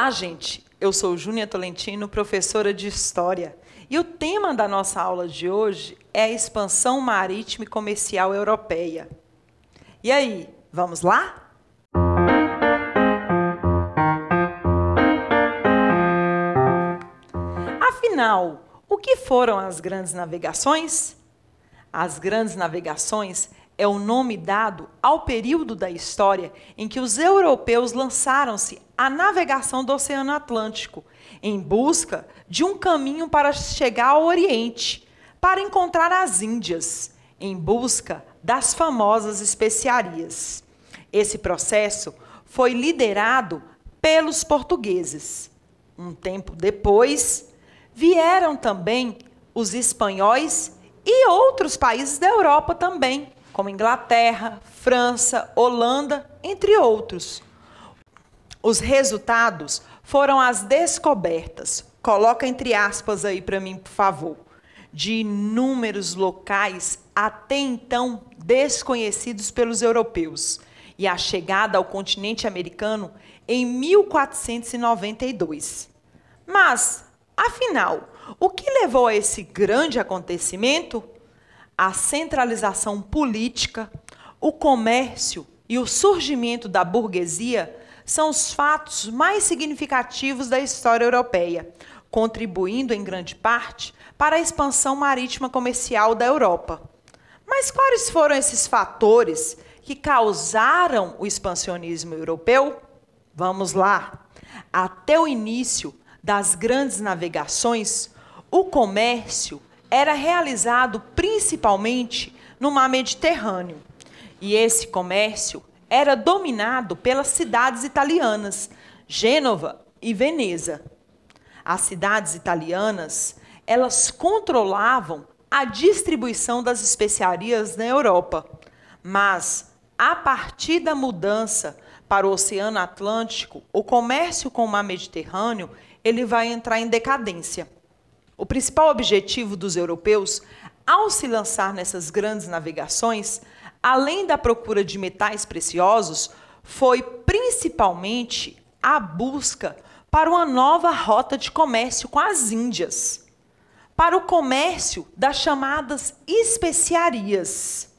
Olá, gente! Eu sou Júnia Tolentino, professora de História. E o tema da nossa aula de hoje é a expansão marítima e comercial europeia. E aí, vamos lá? Afinal, o que foram as grandes navegações? As grandes navegações é o nome dado ao período da história em que os europeus lançaram-se à navegação do Oceano Atlântico, em busca de um caminho para chegar ao Oriente, para encontrar as Índias, em busca das famosas especiarias. Esse processo foi liderado pelos portugueses. Um tempo depois, vieram também os espanhóis e outros países da Europa também, como Inglaterra, França, Holanda, entre outros. Os resultados foram as descobertas, coloca entre aspas aí para mim, por favor, de inúmeros locais até então desconhecidos pelos europeus, e a chegada ao continente americano em 1492. Mas, afinal, o que levou a esse grande acontecimento? A centralização política, o comércio e o surgimento da burguesia são os fatos mais significativos da história europeia, contribuindo em grande parte para a expansão marítima comercial da Europa. Mas quais foram esses fatores que causaram o expansionismo europeu? Vamos lá! Até o início das grandes navegações, o comércio era realizado principalmente no mar Mediterrâneo. E esse comércio era dominado pelas cidades italianas, Gênova e Veneza. As cidades italianas, elas controlavam a distribuição das especiarias na Europa. Mas, a partir da mudança para o Oceano Atlântico, o comércio com o mar Mediterrâneo, ele vai entrar em decadência. O principal objetivo dos europeus, ao se lançar nessas grandes navegações, além da procura de metais preciosos, foi principalmente a busca para uma nova rota de comércio com as Índias, para o comércio das chamadas especiarias.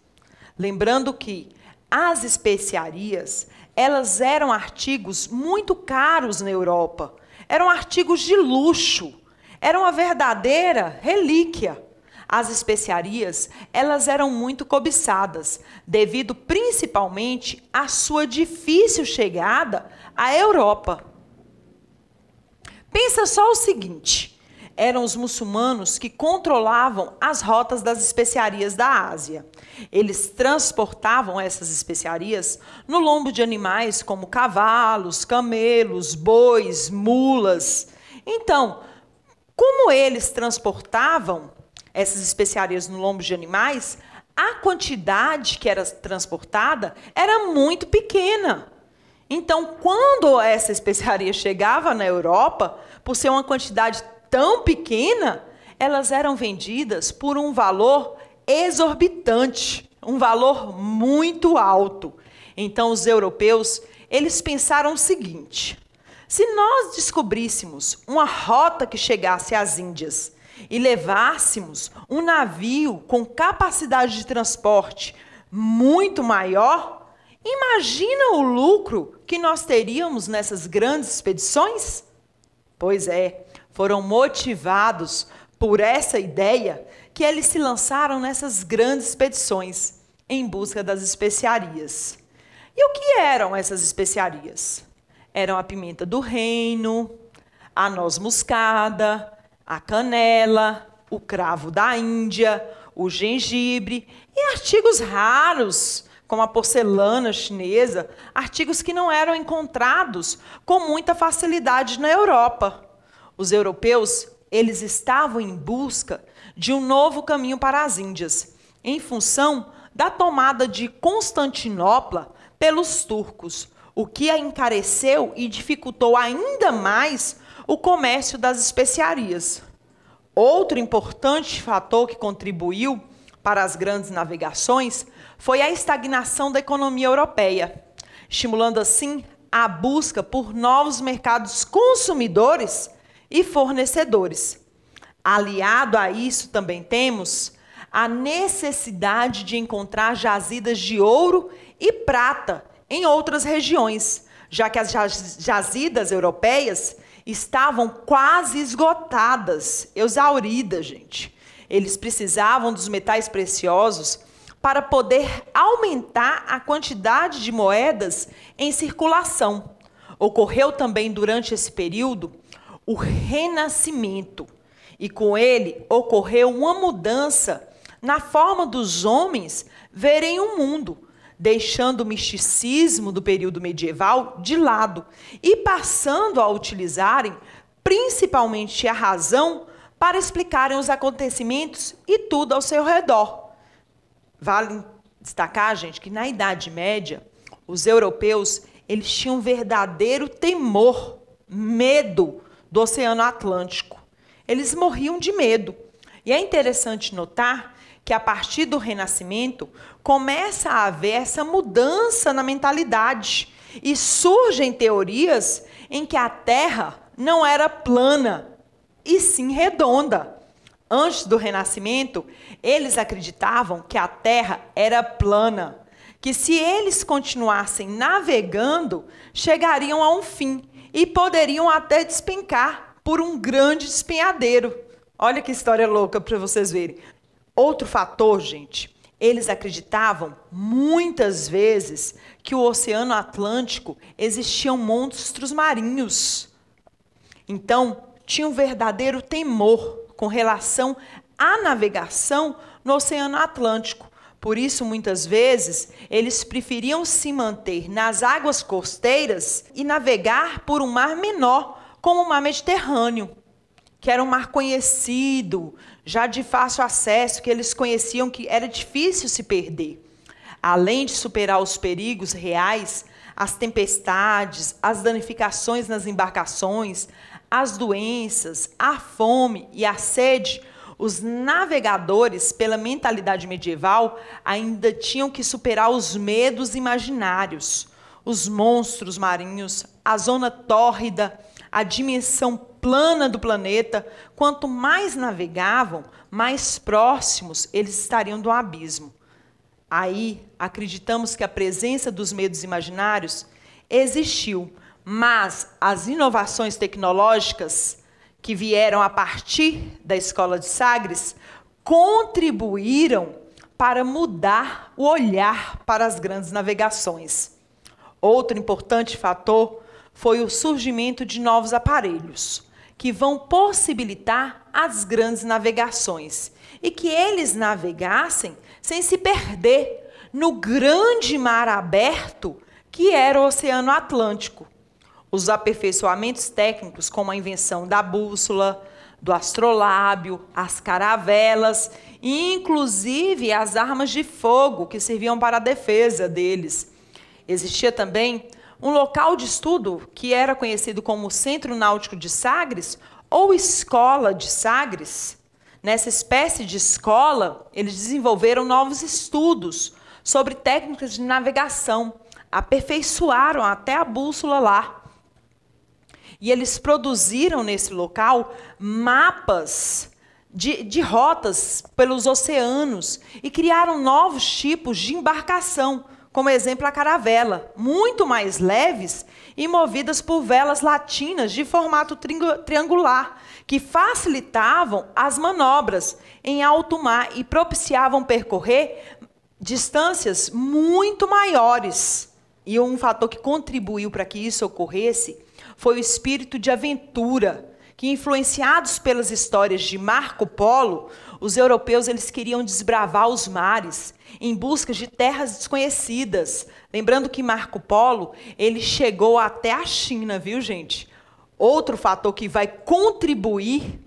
Lembrando que as especiarias, elas eram artigos muito caros na Europa, eram artigos de luxo, era uma verdadeira relíquia. As especiarias, elas eram muito cobiçadas, devido principalmente à sua difícil chegada à Europa. Pensa só o seguinte, eram os muçulmanos que controlavam as rotas das especiarias da Ásia. Eles transportavam essas especiarias no lombo de animais como cavalos, camelos, bois, mulas. Então, como eles transportavam essas especiarias no lombo de animais, a quantidade que era transportada era muito pequena. Então, quando essa especiaria chegava na Europa, por ser uma quantidade tão pequena, elas eram vendidas por um valor exorbitante, um valor muito alto. Então, os europeus, eles pensaram o seguinte: se nós descobríssemos uma rota que chegasse às Índias e levássemos um navio com capacidade de transporte muito maior, imagina o lucro que nós teríamos nessas grandes expedições? Pois é, foram motivados por essa ideia que eles se lançaram nessas grandes expedições em busca das especiarias. E o que eram essas especiarias? Eram a pimenta do reino, a noz moscada, a canela, o cravo da Índia, o gengibre e artigos raros, como a porcelana chinesa, artigos que não eram encontrados com muita facilidade na Europa. Os europeus, eles estavam em busca de um novo caminho para as Índias, em função da tomada de Constantinopla pelos turcos, o que a encareceu e dificultou ainda mais o comércio das especiarias. Outro importante fator que contribuiu para as grandes navegações foi a estagnação da economia europeia, estimulando assim a busca por novos mercados consumidores e fornecedores. Aliado a isso, também temos a necessidade de encontrar jazidas de ouro e prata em outras regiões, já que as jazidas europeias estavam quase esgotadas, exauridas, gente. Eles precisavam dos metais preciosos para poder aumentar a quantidade de moedas em circulação. Ocorreu também durante esse período o Renascimento, e com ele ocorreu uma mudança na forma dos homens verem o mundo, deixando o misticismo do período medieval de lado e passando a utilizarem principalmente a razão para explicarem os acontecimentos e tudo ao seu redor. Vale destacar, gente, que na Idade Média, os europeus eles tinham um verdadeiro temor, medo do Oceano Atlântico. Eles morriam de medo. E é interessante notar que, a partir do Renascimento, começa a haver essa mudança na mentalidade. E surgem teorias em que a Terra não era plana, e sim redonda. Antes do Renascimento, eles acreditavam que a Terra era plana, que se eles continuassem navegando, chegariam a um fim e poderiam até despencar por um grande despenhadeiro. Olha que história louca para vocês verem. Outro fator, gente, eles acreditavam muitas vezes que o Oceano Atlântico existiam monstros marinhos. Então, tinha um verdadeiro temor com relação à navegação no Oceano Atlântico. Por isso, muitas vezes, eles preferiam se manter nas águas costeiras e navegar por um mar menor, como o mar Mediterrâneo, que era um mar conhecido, já de fácil acesso, que eles conheciam que era difícil se perder. Além de superar os perigos reais, as tempestades, as danificações nas embarcações, as doenças, a fome e a sede, os navegadores, pela mentalidade medieval, ainda tinham que superar os medos imaginários, os monstros marinhos, a zona tórrida, a dimensão plana do planeta. Quanto mais navegavam, mais próximos eles estariam do abismo. Aí, acreditamos que a presença dos medos imaginários existiu, mas as inovações tecnológicas que vieram a partir da Escola de Sagres contribuíram para mudar o olhar para as grandes navegações. Outro importante fator foi o surgimento de novos aparelhos, que vão possibilitar as grandes navegações e que eles navegassem sem se perder no grande mar aberto que era o Oceano Atlântico. Os aperfeiçoamentos técnicos, como a invenção da bússola, do astrolábio, as caravelas, e inclusive as armas de fogo que serviam para a defesa deles. Existia também um local de estudo que era conhecido como Centro Náutico de Sagres ou Escola de Sagres. Nessa espécie de escola, eles desenvolveram novos estudos sobre técnicas de navegação, aperfeiçoaram até a bússola lá. E eles produziram nesse local mapas de rotas pelos oceanos e criaram novos tipos de embarcação, como exemplo a caravela, muito mais leves e movidas por velas latinas de formato triangular, que facilitavam as manobras em alto mar e propiciavam percorrer distâncias muito maiores. E um fator que contribuiu para que isso ocorresse foi o espírito de aventura, que, influenciados pelas histórias de Marco Polo, os europeus eles queriam desbravar os mares em busca de terras desconhecidas. Lembrando que Marco Polo ele chegou até a China, viu, gente? Outro fator que vai contribuir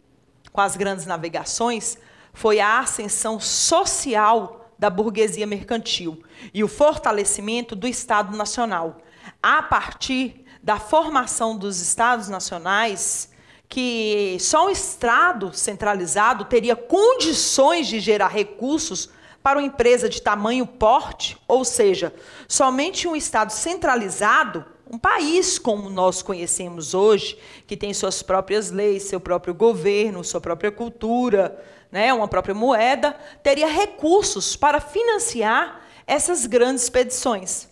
com as grandes navegações foi a ascensão social da burguesia mercantil e o fortalecimento do Estado Nacional. A partir da formação dos Estados Nacionais, que só um Estado centralizado teria condições de gerar recursos para uma empresa de tamanho porte, ou seja, somente um Estado centralizado, um país como nós conhecemos hoje, que tem suas próprias leis, seu próprio governo, sua própria cultura, né, uma própria moeda, teria recursos para financiar essas grandes expedições.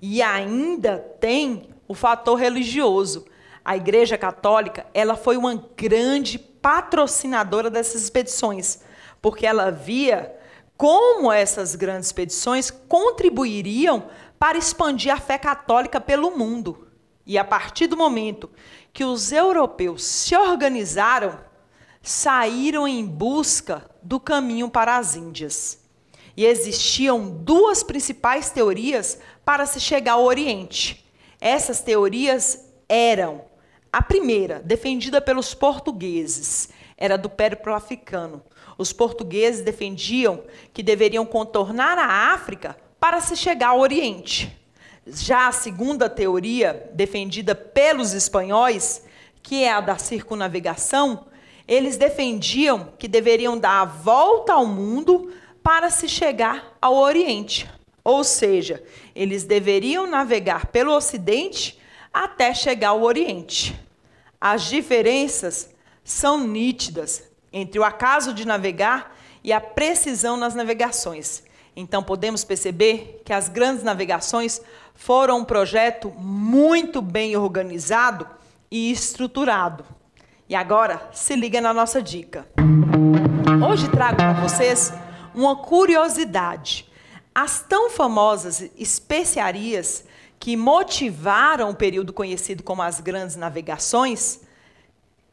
E ainda tem o fator religioso. A Igreja Católica, ela foi uma grande patrocinadora dessas expedições, porque ela via como essas grandes expedições contribuiriam para expandir a fé católica pelo mundo. E a partir do momento que os europeus se organizaram, saíram em busca do caminho para as Índias. E existiam duas principais teorias para se chegar ao Oriente. Essas teorias eram: a primeira, defendida pelos portugueses, era do périplo africano. Os portugueses defendiam que deveriam contornar a África para se chegar ao Oriente. Já a segunda teoria, defendida pelos espanhóis, que é a da circunnavegação, eles defendiam que deveriam dar a volta ao mundo para se chegar ao Oriente. Ou seja, eles deveriam navegar pelo Ocidente até chegar ao Oriente. As diferenças são nítidas entre o acaso de navegar e a precisão nas navegações. Então, podemos perceber que as grandes navegações foram um projeto muito bem organizado e estruturado. E agora, se liga na nossa dica. Hoje trago para vocês uma curiosidade. As tão famosas especiarias que motivaram o período conhecido como as grandes navegações,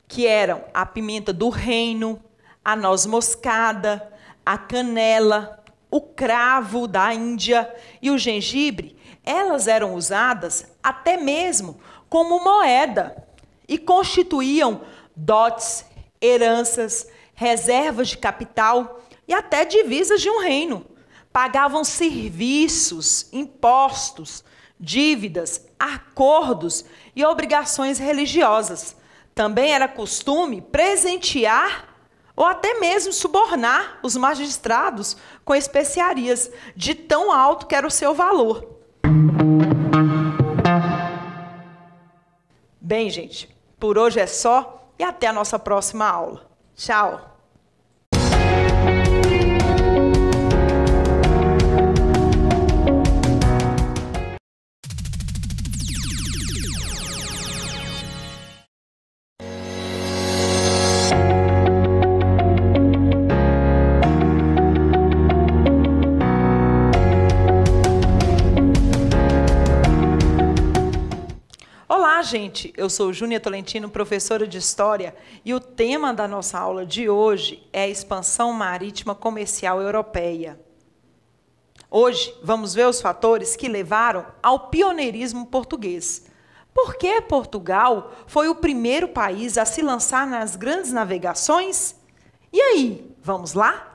que eram a pimenta do reino, a noz moscada, a canela, o cravo da Índia e o gengibre, elas eram usadas até mesmo como moeda e constituíam dotes, heranças, reservas de capital e até divisas de um reino. Pagavam serviços, impostos, dívidas, acordos e obrigações religiosas. Também era costume presentear ou até mesmo subornar os magistrados com especiarias, de tão alto que era o seu valor. Bem, gente, por hoje é só e até a nossa próxima aula. Tchau! Olá, gente! Eu sou Júnia Tolentino, professora de História, e o tema da nossa aula de hoje é a expansão marítima comercial europeia. Hoje, vamos ver os fatores que levaram ao pioneirismo português. Por que Portugal foi o primeiro país a se lançar nas grandes navegações? E aí, vamos lá?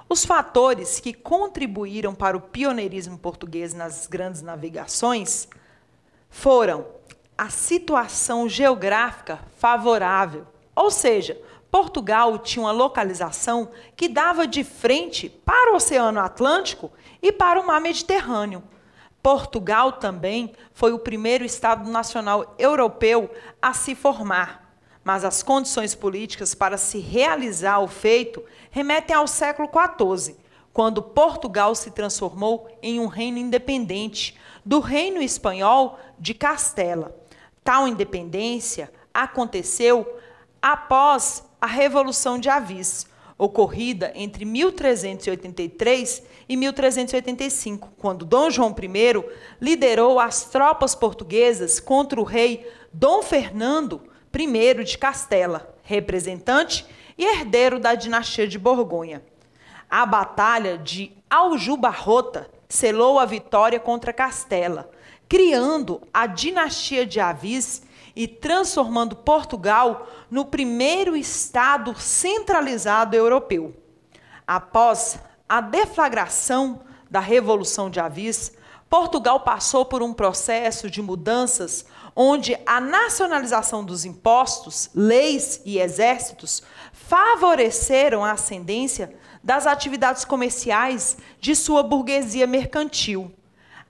Os fatores que contribuíram para o pioneirismo português nas grandes navegações foram a situação geográfica favorável, ou seja, Portugal tinha uma localização que dava de frente para o Oceano Atlântico e para o Mar Mediterrâneo. Portugal também foi o primeiro Estado nacional europeu a se formar. Mas as condições políticas para se realizar o feito remetem ao século XIV, quando Portugal se transformou em um reino independente do Reino Espanhol de Castela. Tal independência aconteceu após a Revolução de Avis, ocorrida entre 1383 e 1385, quando Dom João I liderou as tropas portuguesas contra o rei Dom Fernando I de Castela, representante e herdeiro da dinastia de Borgonha. A Batalha de Aljubarrota selou a vitória contra Castela, criando a dinastia de Avis e transformando Portugal no primeiro Estado centralizado europeu. Após a deflagração da Revolução de Avis, Portugal passou por um processo de mudanças onde a nacionalização dos impostos, leis e exércitos favoreceram a ascendência das atividades comerciais de sua burguesia mercantil.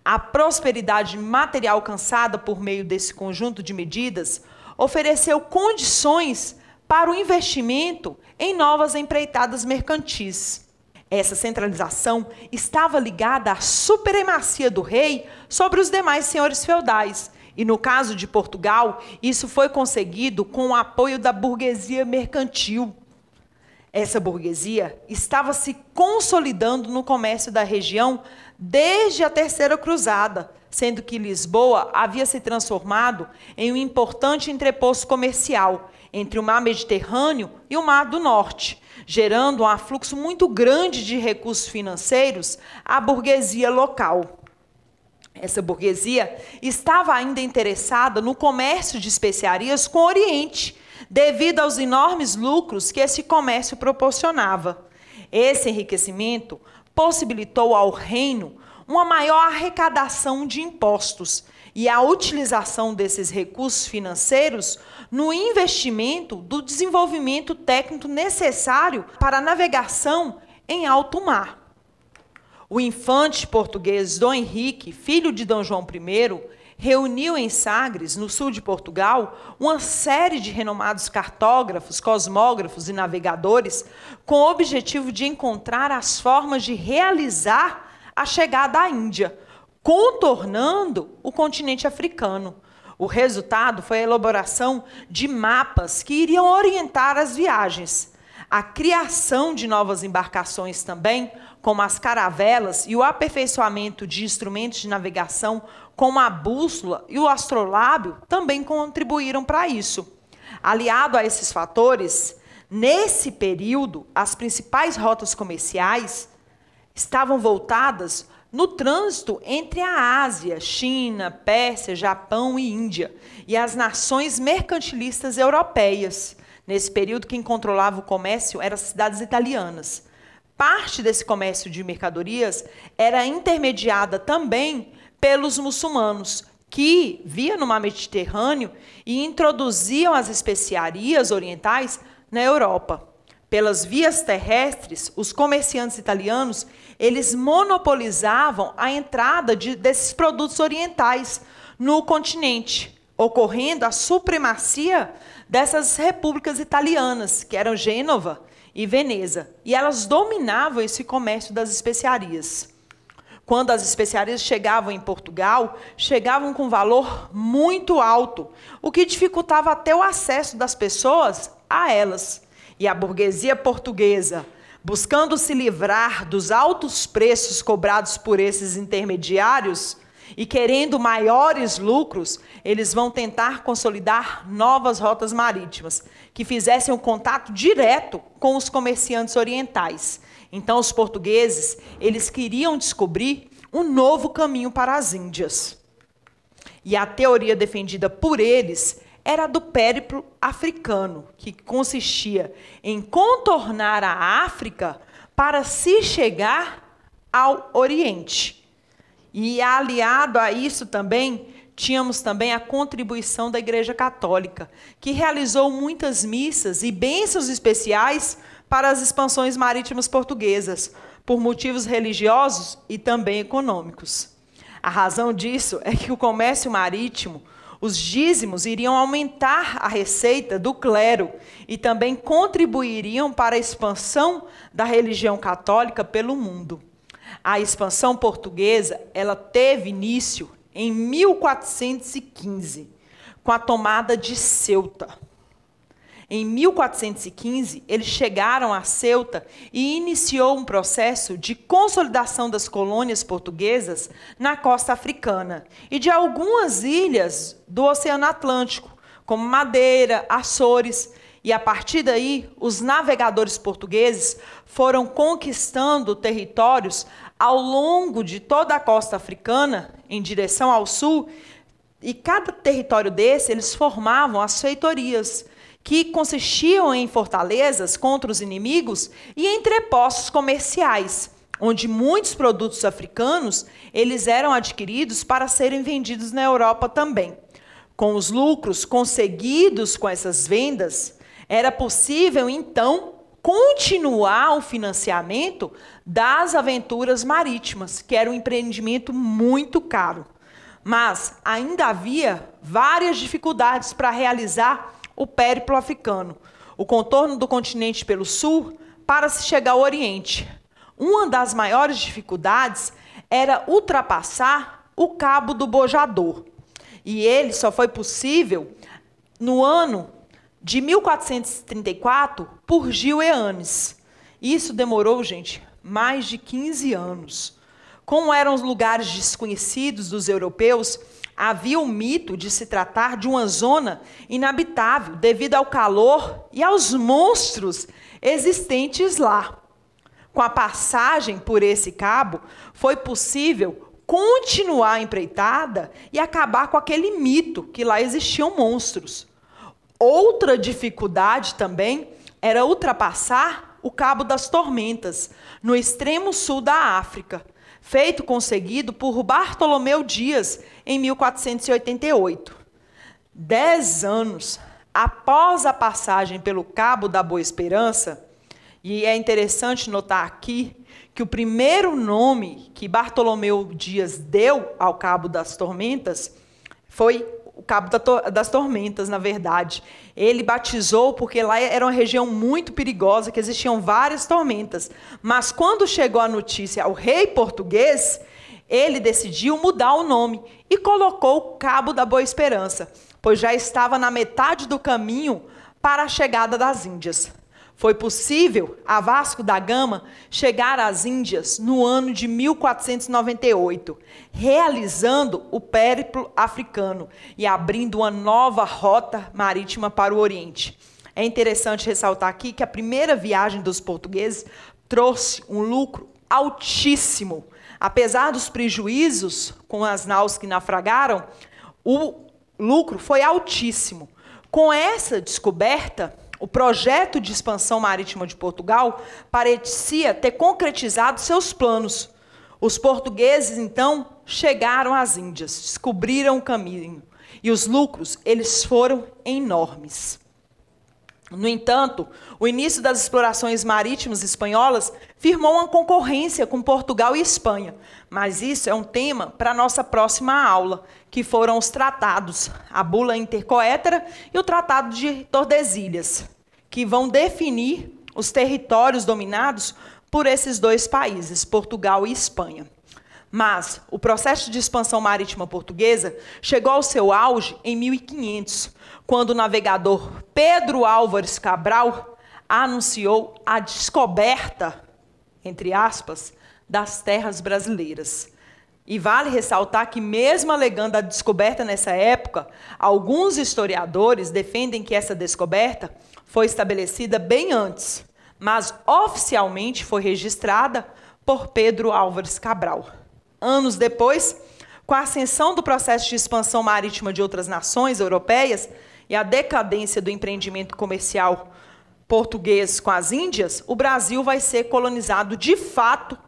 A prosperidade material alcançada por meio desse conjunto de medidas ofereceu condições para o investimento em novas empreitadas mercantis. Essa centralização estava ligada à supremacia do rei sobre os demais senhores feudais, e no caso de Portugal, isso foi conseguido com o apoio da burguesia mercantil. Essa burguesia estava se consolidando no comércio da região desde a Terceira Cruzada, sendo que Lisboa havia se transformado em um importante entreposto comercial entre o Mar Mediterrâneo e o Mar do Norte, gerando um afluxo muito grande de recursos financeiros à burguesia local. Essa burguesia estava ainda interessada no comércio de especiarias com o Oriente, devido aos enormes lucros que esse comércio proporcionava. Esse enriquecimento possibilitou ao reino uma maior arrecadação de impostos e a utilização desses recursos financeiros no investimento do desenvolvimento técnico necessário para a navegação em alto mar. O infante português Dom Henrique, filho de Dom João I, reuniu em Sagres, no sul de Portugal, uma série de renomados cartógrafos, cosmógrafos e navegadores com o objetivo de encontrar as formas de realizar a chegada à Índia, contornando o continente africano. O resultado foi a elaboração de mapas que iriam orientar as viagens. A criação de novas embarcações também, como as caravelas, e o aperfeiçoamento de instrumentos de navegação, como a bússola e o astrolábio, também contribuíram para isso. Aliado a esses fatores, nesse período, as principais rotas comerciais estavam voltadas no trânsito entre a Ásia, China, Pérsia, Japão e Índia, e as nações mercantilistas europeias. Nesse período, quem controlava o comércio eram as cidades italianas. Parte desse comércio de mercadorias era intermediada também pelos muçulmanos, que viam no Mar Mediterrâneo e introduziam as especiarias orientais na Europa. Pelas vias terrestres, os comerciantes italianos, eles monopolizavam a entrada desses produtos orientais no continente, ocorrendo a supremacia dessas repúblicas italianas, que eram Gênova e Veneza, e elas dominavam esse comércio das especiarias. Quando as especiarias chegavam em Portugal, chegavam com valor muito alto, o que dificultava até o acesso das pessoas a elas. E a burguesia portuguesa, buscando se livrar dos altos preços cobrados por esses intermediários e querendo maiores lucros, eles vão tentar consolidar novas rotas marítimas, que fizessem um contato direto com os comerciantes orientais. Então, os portugueses, eles queriam descobrir um novo caminho para as Índias. E a teoria defendida por eles era do périplo africano, que consistia em contornar a África para se chegar ao Oriente. E aliado a isso também, tínhamos também a contribuição da Igreja Católica, que realizou muitas missas e bênçãos especiais para as expansões marítimas portuguesas, por motivos religiosos e também econômicos. A razão disso é que o comércio marítimo, os dízimos iriam aumentar a receita do clero e também contribuiriam para a expansão da religião católica pelo mundo. A expansão portuguesa, ela teve início em 1415, com a tomada de Ceuta. Em 1415, eles chegaram a Ceuta e iniciou um processo de consolidação das colônias portuguesas na costa africana e de algumas ilhas do Oceano Atlântico, como Madeira, Açores. E, a partir daí, os navegadores portugueses foram conquistando territórios ao longo de toda a costa africana, em direção ao sul, e cada território desse, eles formavam as feitorias, que consistiam em fortalezas contra os inimigos e entrepostos comerciais, onde muitos produtos africanos eles eram adquiridos para serem vendidos na Europa também. Com os lucros conseguidos com essas vendas, era possível, então, continuar o financiamento das aventuras marítimas, que era um empreendimento muito caro. Mas ainda havia várias dificuldades para realizar o périplo africano, o contorno do continente pelo sul, para se chegar ao Oriente. Uma das maiores dificuldades era ultrapassar o Cabo do Bojador. E ele só foi possível no ano de 1434 por Gil Eanes. Isso demorou, gente, mais de 15 anos. Como eram os lugares desconhecidos dos europeus, havia o mito de se tratar de uma zona inabitável devido ao calor e aos monstros existentes lá. Com a passagem por esse cabo, foi possível continuar a empreitada e acabar com aquele mito que lá existiam monstros. Outra dificuldade também era ultrapassar o Cabo das Tormentas, no extremo sul da África, feito conseguido por Bartolomeu Dias em 1488. 10 anos após a passagem pelo Cabo da Boa Esperança, e é interessante notar aqui que o primeiro nome que Bartolomeu Dias deu ao Cabo das Tormentas foi o Cabo das Tormentas, na verdade. Ele batizou porque lá era uma região muito perigosa, que existiam várias tormentas. Mas quando chegou a notícia ao rei português, ele decidiu mudar o nome e colocou o Cabo da Boa Esperança, pois já estava na metade do caminho para a chegada das Índias. Foi possível a Vasco da Gama chegar às Índias no ano de 1498, realizando o périplo africano e abrindo uma nova rota marítima para o Oriente. É interessante ressaltar aqui que a primeira viagem dos portugueses trouxe um lucro altíssimo. Apesar dos prejuízos com as naus que naufragaram, o lucro foi altíssimo. Com essa descoberta, o projeto de expansão marítima de Portugal parecia ter concretizado seus planos. Os portugueses, então, chegaram às Índias, descobriram o caminho, e os lucros eles foram enormes. No entanto, o início das explorações marítimas espanholas firmou uma concorrência com Portugal e Espanha, mas isso é um tema para a nossa próxima aula, que foram os tratados, a Bula Intercoetera e o Tratado de Tordesilhas, que vão definir os territórios dominados por esses dois países, Portugal e Espanha. Mas o processo de expansão marítima portuguesa chegou ao seu auge em 1500, quando o navegador Pedro Álvares Cabral anunciou a descoberta, entre aspas, das terras brasileiras. E vale ressaltar que, mesmo alegando a descoberta nessa época, alguns historiadores defendem que essa descoberta foi estabelecida bem antes, mas oficialmente foi registrada por Pedro Álvares Cabral. Anos depois, com a ascensão do processo de expansão marítima de outras nações europeias e a decadência do empreendimento comercial português com as Índias, o Brasil vai ser colonizado de fato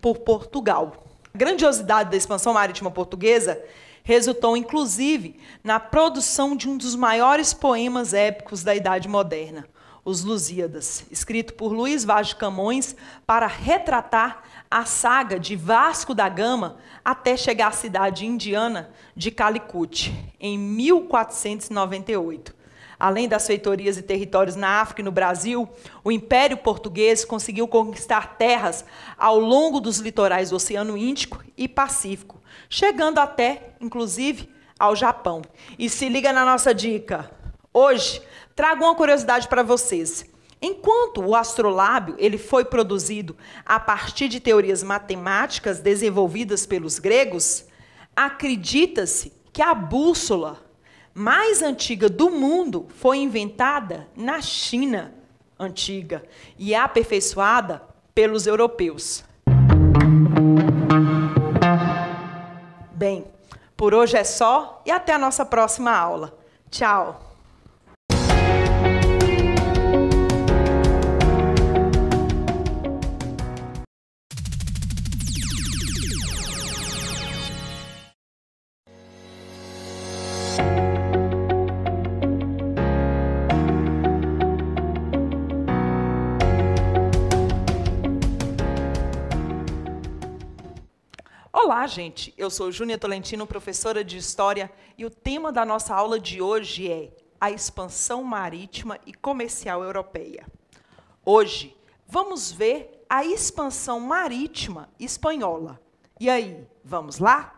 por Portugal. A grandiosidade da expansão marítima portuguesa resultou, inclusive, na produção de um dos maiores poemas épicos da Idade Moderna, Os Lusíadas, escrito por Luís Vaz de Camões para retratar a saga de Vasco da Gama até chegar à cidade indiana de Calicut, em 1498. Além das feitorias e territórios na África e no Brasil, o Império Português conseguiu conquistar terras ao longo dos litorais do Oceano Índico e Pacífico, chegando até, inclusive, ao Japão. E se liga na nossa dica. Hoje, trago uma curiosidade para vocês. Enquanto o astrolábio ele foi produzido a partir de teorias matemáticas desenvolvidas pelos gregos, acredita-se que a bússola mais antiga do mundo foi inventada na China antiga e aperfeiçoada pelos europeus. Bem, por hoje é só e até a nossa próxima aula. Tchau! Olá, gente! Eu sou Júnia Tolentino, professora de História, e o tema da nossa aula de hoje é a expansão marítima e comercial europeia. Hoje, vamos ver a expansão marítima espanhola. E aí, vamos lá?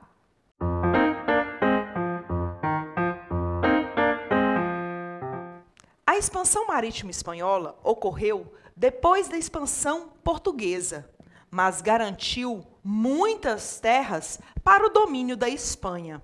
A expansão marítima espanhola ocorreu depois da expansão portuguesa, mas garantiu muitas terras para o domínio da Espanha.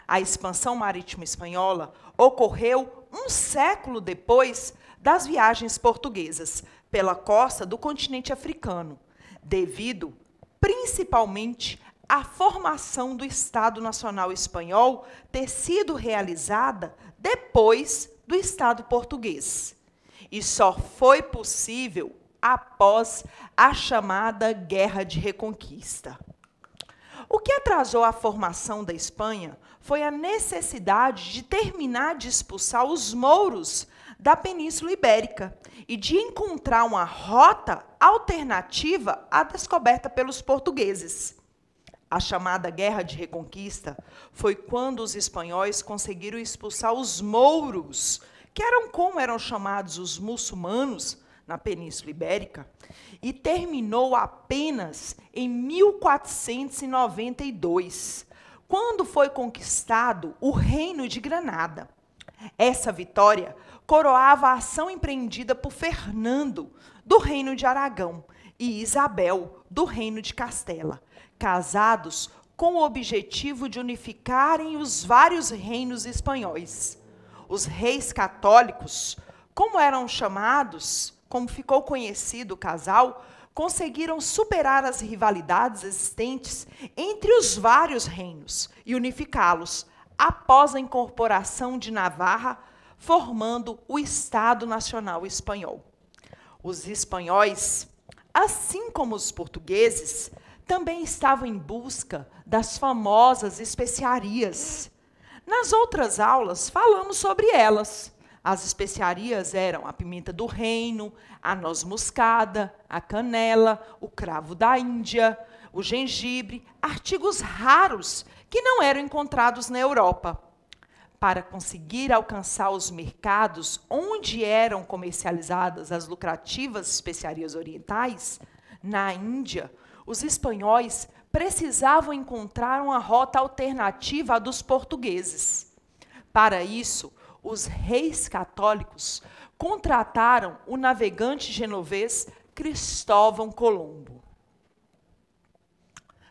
A expansão marítima espanhola ocorreu um século depois das viagens portuguesas pela costa do continente africano, devido principalmente à formação do Estado Nacional Espanhol ter sido realizada depois do Estado português. E só foi possível após a chamada Guerra de Reconquista. O que atrasou a formação da Espanha foi a necessidade de terminar de expulsar os mouros da Península Ibérica e de encontrar uma rota alternativa à descoberta pelos portugueses. A chamada Guerra de Reconquista foi quando os espanhóis conseguiram expulsar os mouros, que eram como eram chamados os muçulmanos na Península Ibérica, e terminou apenas em 1492, quando foi conquistado o Reino de Granada. Essa vitória coroava a ação empreendida por Fernando, do Reino de Aragão, e Isabel, do Reino de Castela, casados com o objetivo de unificarem os vários reinos espanhóis. Os reis católicos, como eram chamados, como ficou conhecido o casal, conseguiram superar as rivalidades existentes entre os vários reinos e unificá-los após a incorporação de Navarra, formando o Estado Nacional Espanhol. Os espanhóis, assim como os portugueses, também estavam em busca das famosas especiarias. Nas outras aulas, falamos sobre elas. As especiarias eram a pimenta do reino, a noz moscada, a canela, o cravo da Índia, o gengibre, artigos raros que não eram encontrados na Europa. Para conseguir alcançar os mercados onde eram comercializadas as lucrativas especiarias orientais, na Índia, os espanhóis precisavam encontrar uma rota alternativa à dos portugueses. Para isso, os reis católicos contrataram o navegante genovês Cristóvão Colombo.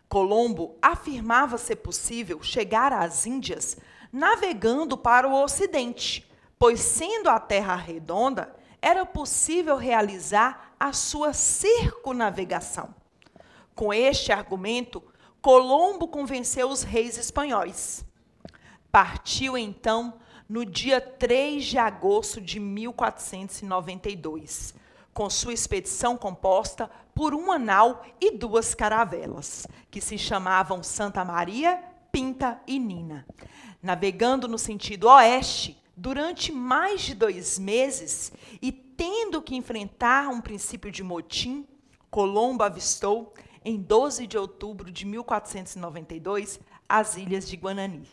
Colombo afirmava ser possível chegar às Índias navegando para o Ocidente, pois, sendo a Terra redonda, era possível realizar a sua circunnavegação. Com este argumento, Colombo convenceu os reis espanhóis. Partiu, então, no dia 3 de agosto de 1492, com sua expedição composta por uma nau e duas caravelas, que se chamavam Santa Maria, Pinta e Nina. Navegando no sentido oeste, durante mais de 2 meses, e tendo que enfrentar um princípio de motim, Colombo avistou, em 12 de outubro de 1492, as ilhas de Guanani,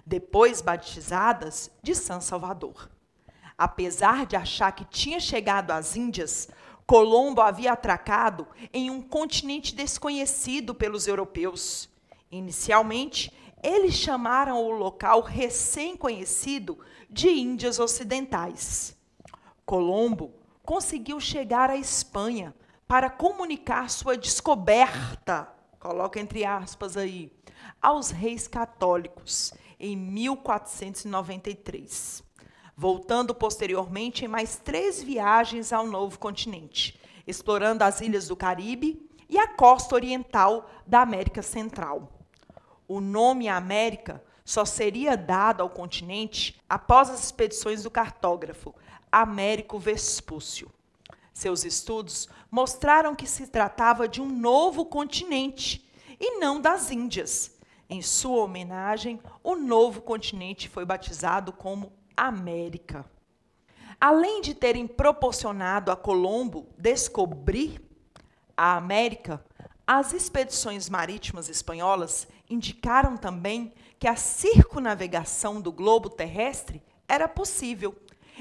depois batizadas de São Salvador. Apesar de achar que tinha chegado às Índias, Colombo havia atracado em um continente desconhecido pelos europeus. Inicialmente, eles chamaram o local recém-conhecido de Índias Ocidentais. Colombo conseguiu chegar à Espanha para comunicar sua descoberta, coloca entre aspas aí, aos reis católicos, em 1493, voltando posteriormente em mais 3 viagens ao novo continente, explorando as ilhas do Caribe e a costa oriental da América Central. O nome América só seria dado ao continente após as expedições do cartógrafo Américo Vespúcio. Seus estudos mostraram que se tratava de um novo continente e não das Índias. Em sua homenagem, o novo continente foi batizado como América. Além de terem proporcionado a Colombo descobrir a América, As expedições marítimas espanholas indicaram também que a circunnavegação do globo terrestre era possível.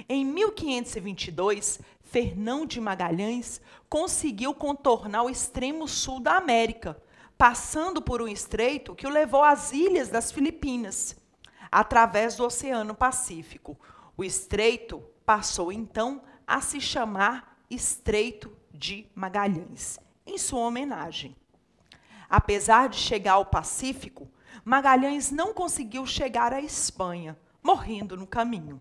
Em 1522, Fernão de Magalhães conseguiu contornar o extremo sul da América, passando por um estreito que o levou às ilhas das Filipinas, através do Oceano Pacífico. O estreito passou, então, a se chamar Estreito de Magalhães, em sua homenagem. Apesar de chegar ao Pacífico, Magalhães não conseguiu chegar à Espanha, morrendo no caminho.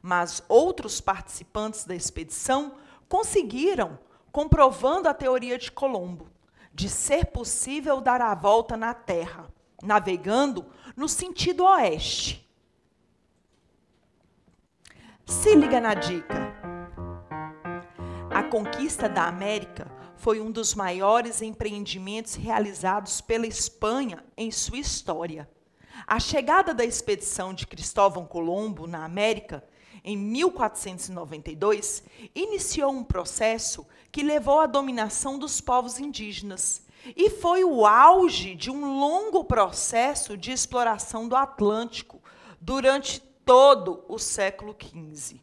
Mas outros participantes da expedição conseguiram, comprovando a teoria de Colombo, de ser possível dar a volta na Terra, navegando no sentido oeste. Se liga na dica. A conquista da América foi um dos maiores empreendimentos realizados pela Espanha em sua história. A chegada da expedição de Cristóvão Colombo na América, em 1492, iniciou um processo que levou à dominação dos povos indígenas e foi o auge de um longo processo de exploração do Atlântico durante todo o século XV.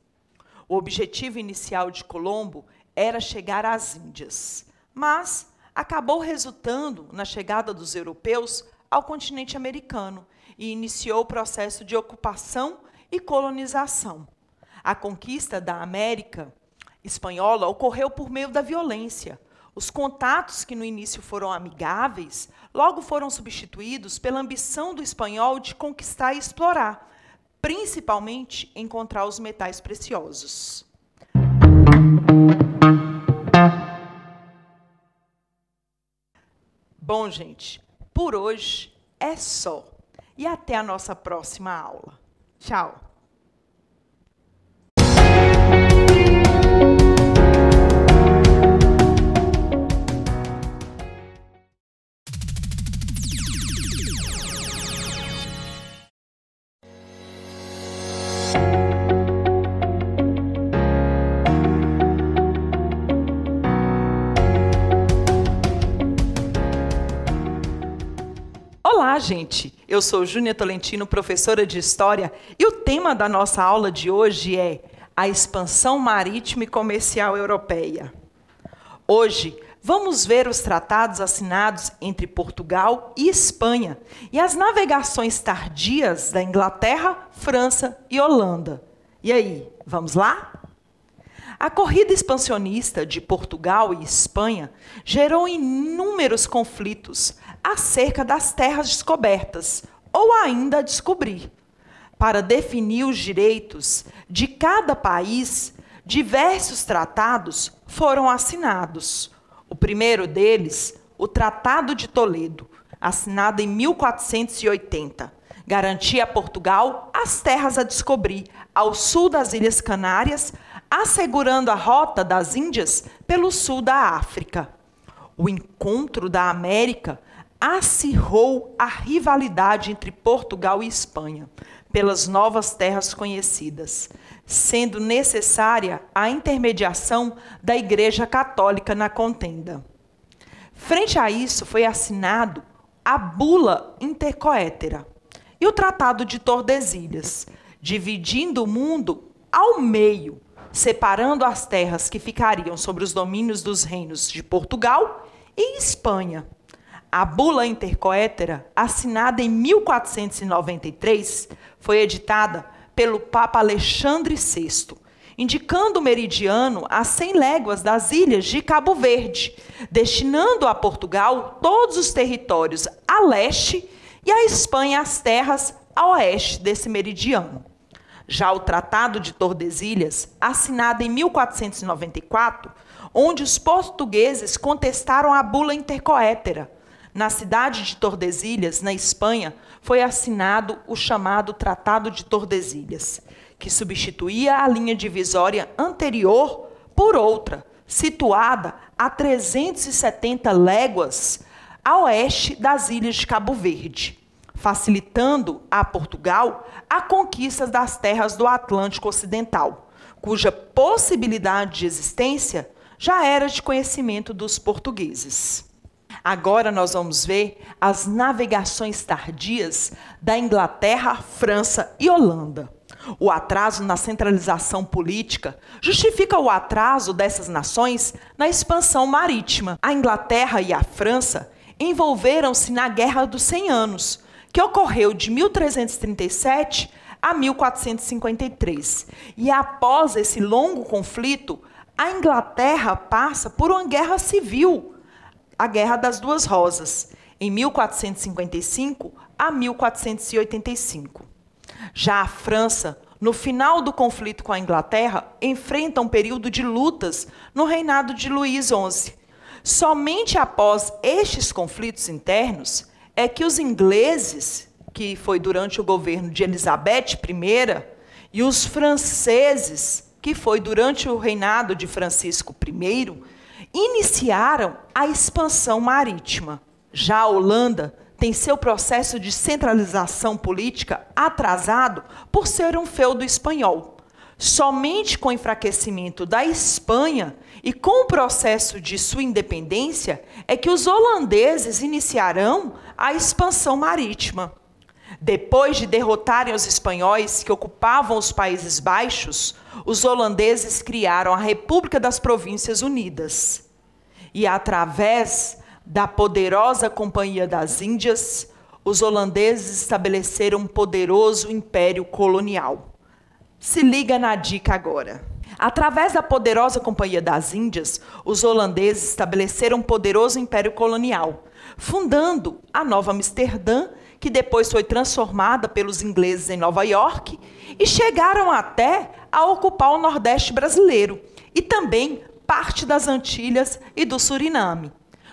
O objetivo inicial de Colombo era chegar às Índias, mas acabou resultando na chegada dos europeus ao continente americano e iniciou o processo de ocupação e colonização. A conquista da América espanhola ocorreu por meio da violência. Os contatos que no início foram amigáveis, logo foram substituídos pela ambição do espanhol de conquistar e explorar, principalmente encontrar os metais preciosos. Bom, gente, por hoje é só. E até a nossa próxima aula. Tchau! Olá, gente! Eu sou Júnia Tolentino, professora de História, e o tema da nossa aula de hoje é a expansão marítima e comercial europeia. Hoje, vamos ver os tratados assinados entre Portugal e Espanha e as navegações tardias da Inglaterra, França e Holanda. E aí, vamos lá? A corrida expansionista de Portugal e Espanha gerou inúmeros conflitos acerca das terras descobertas, ou ainda a descobrir. Para definir os direitos de cada país, diversos tratados foram assinados. O primeiro deles, o Tratado de Toledo, assinado em 1480, garantia a Portugal as terras a descobrir ao sul das Ilhas Canárias, assegurando a rota das Índias pelo sul da África. O encontro da América acirrou a rivalidade entre Portugal e Espanha pelas novas terras conhecidas, sendo necessária a intermediação da Igreja Católica na contenda. Frente a isso, foi assinado a Bula Intercoetera e o Tratado de Tordesilhas, dividindo o mundo ao meio, separando as terras que ficariam sobre os domínios dos reinos de Portugal e Espanha. A Bula Intercoetera, assinada em 1493, foi editada pelo Papa Alexandre VI, indicando o meridiano a 100 léguas das ilhas de Cabo Verde, destinando a Portugal todos os territórios a leste e a Espanha as terras a oeste desse meridiano. Já o Tratado de Tordesilhas, assinado em 1494, onde os portugueses contestaram a Bula Intercoetera. Na cidade de Tordesilhas, na Espanha, foi assinado o chamado Tratado de Tordesilhas, que substituía a linha divisória anterior por outra, situada a 370 léguas a oeste das ilhas de Cabo Verde, facilitando a Portugal a conquista das terras do Atlântico Ocidental, cuja possibilidade de existência já era de conhecimento dos portugueses. Agora nós vamos ver as navegações tardias da Inglaterra, França e Holanda. O atraso na centralização política justifica o atraso dessas nações na expansão marítima. A Inglaterra e a França envolveram-se na Guerra dos 100 Anos, que ocorreu de 1337 a 1453. E após esse longo conflito, a Inglaterra passa por uma guerra civil, a Guerra das Duas Rosas, em 1455 a 1485. Já a França, no final do conflito com a Inglaterra, enfrenta um período de lutas no reinado de Luís XI. Somente após estes conflitos internos é que os ingleses, que foi durante o governo de Elizabeth I, e os franceses, que foi durante o reinado de Francisco I, iniciaram a expansão marítima. Já a Holanda tem seu processo de centralização política atrasado por ser um feudo espanhol. Somente com o enfraquecimento da Espanha e com o processo de sua independência é que os holandeses iniciarão a expansão marítima. Depois de derrotarem os espanhóis que ocupavam os Países Baixos, os holandeses criaram a República das Províncias Unidas. E através da poderosa Companhia das Índias, os holandeses estabeleceram um poderoso império colonial. Se liga na dica agora. Através da poderosa Companhia das Índias, os holandeses estabeleceram um poderoso império colonial, fundando a Nova Amsterdã, que depois foi transformada pelos ingleses em Nova York, e chegaram até a ocupar o Nordeste brasileiro e também parte das Antilhas e do Suriname.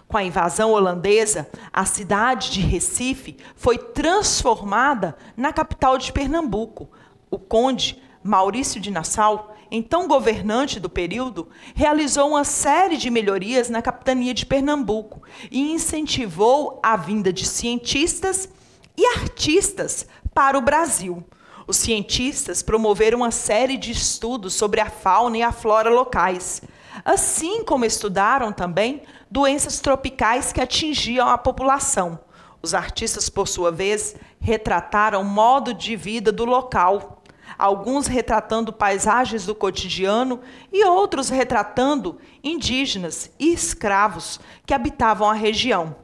Com a invasão holandesa, a cidade de Recife foi transformada na capital de Pernambuco. O conde Maurício de Nassau, então governante do período, realizou uma série de melhorias na capitania de Pernambuco e incentivou a vinda de cientistas e artistas para o Brasil. Os cientistas promoveram uma série de estudos sobre a fauna e a flora locais, assim como estudaram também doenças tropicais que atingiam a população. Os artistas, por sua vez, retrataram o modo de vida do local, alguns retratando paisagens do cotidiano e outros retratando indígenas e escravos que habitavam a região.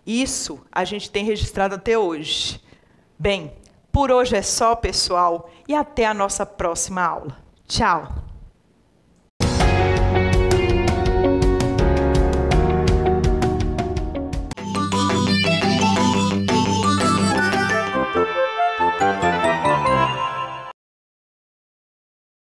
Isso a gente tem registrado até hoje. Bem, por hoje é só, pessoal, e até a nossa próxima aula. Tchau!